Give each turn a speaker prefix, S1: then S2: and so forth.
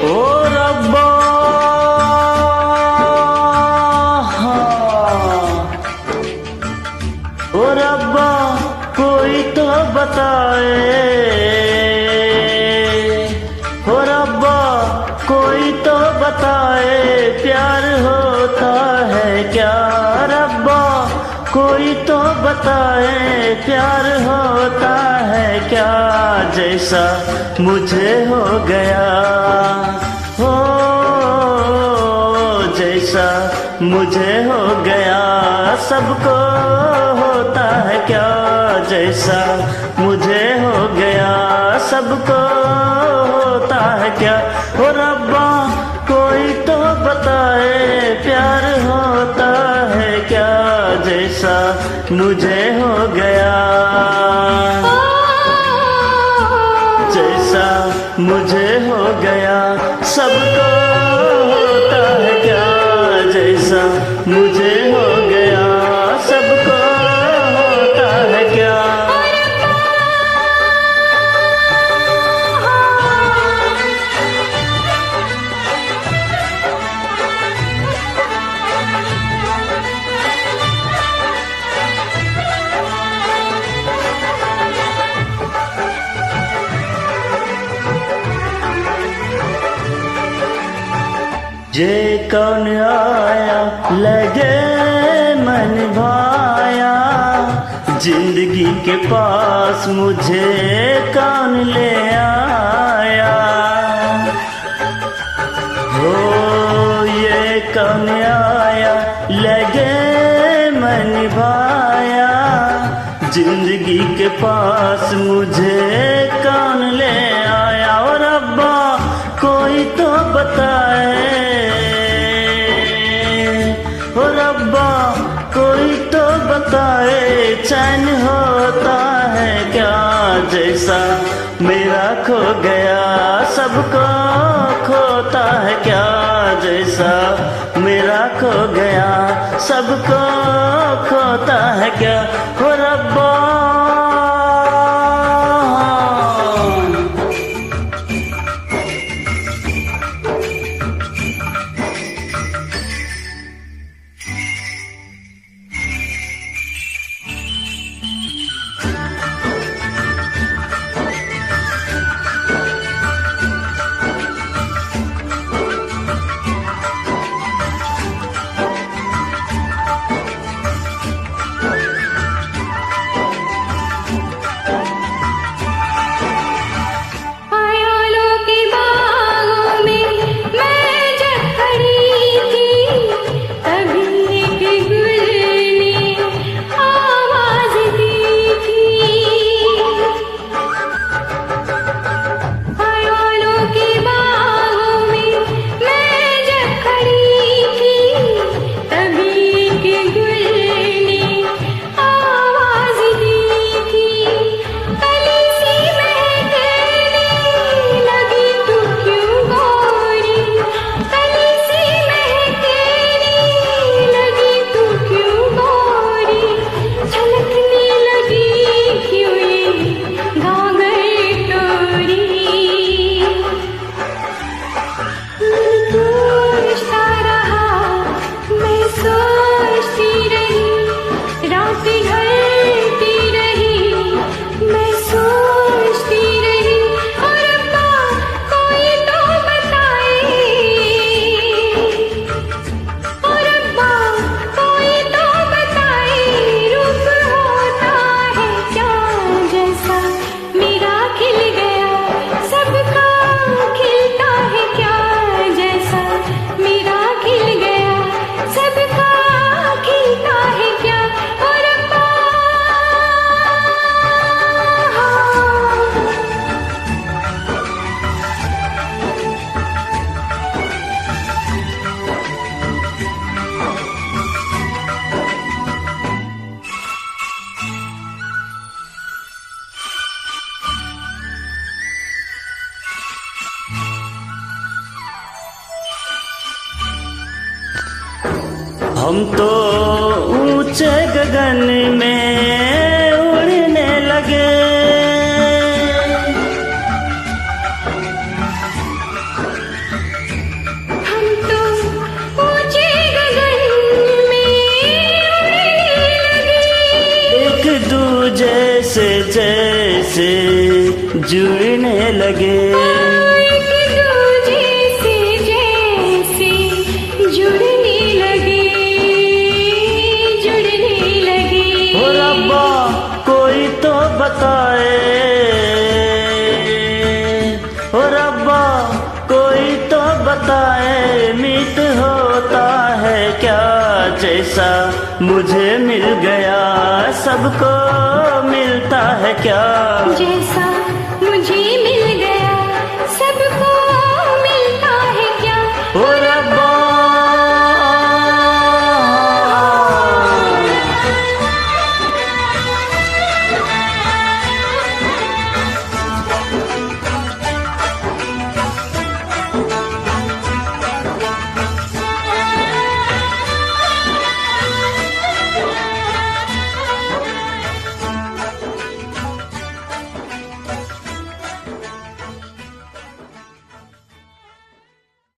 S1: ओ रब्बा ओ रब्बा कोई तो बताए, ओ रब्बा कोई तो बताए प्यार होता है क्या। रब्बा कोई तो बताए प्यार होता है क्या। जैसा मुझे हो गया हो, जैसा मुझे हो गया सबको होता है क्या। जैसा मुझे हो गया सबको होता है क्या। ओ रब्बा कोई तो बताए प्यार होता है क्या। जैसा मुझे हो गया, जैसा मुझे हो गया सबको होता है क्या। जैसा मुझे हो गया सबको होता है क्या। जे कौन आया लगे मन भाया, जिंदगी के पास मुझे कौन ले आया। हो ये कौन आया लगे मन भाया, जिंदगी के पास मुझे कौन ले आया। और रब्बा कोई तो बताए, ओ रब्बा कोई तो बताए चैन होता है क्या। जैसा मेरा खो गया सबको खोता है क्या। जैसा मेरा खो गया सबको खोता है क्या। ओ रब्बा हम तो ऊंचे गगन में उड़ने लगे, जैसे जुड़ने लगे।
S2: एक दूजे से जैसे जुड़ने लगे, जुड़ने लगे।
S1: ओ रब्बा कोई तो बताए, ओ रब्बा कोई तो बताए, मीत होता है क्या जैसा मुझे मिल गया सबको मिलता है क्या।
S2: जैसा मुझे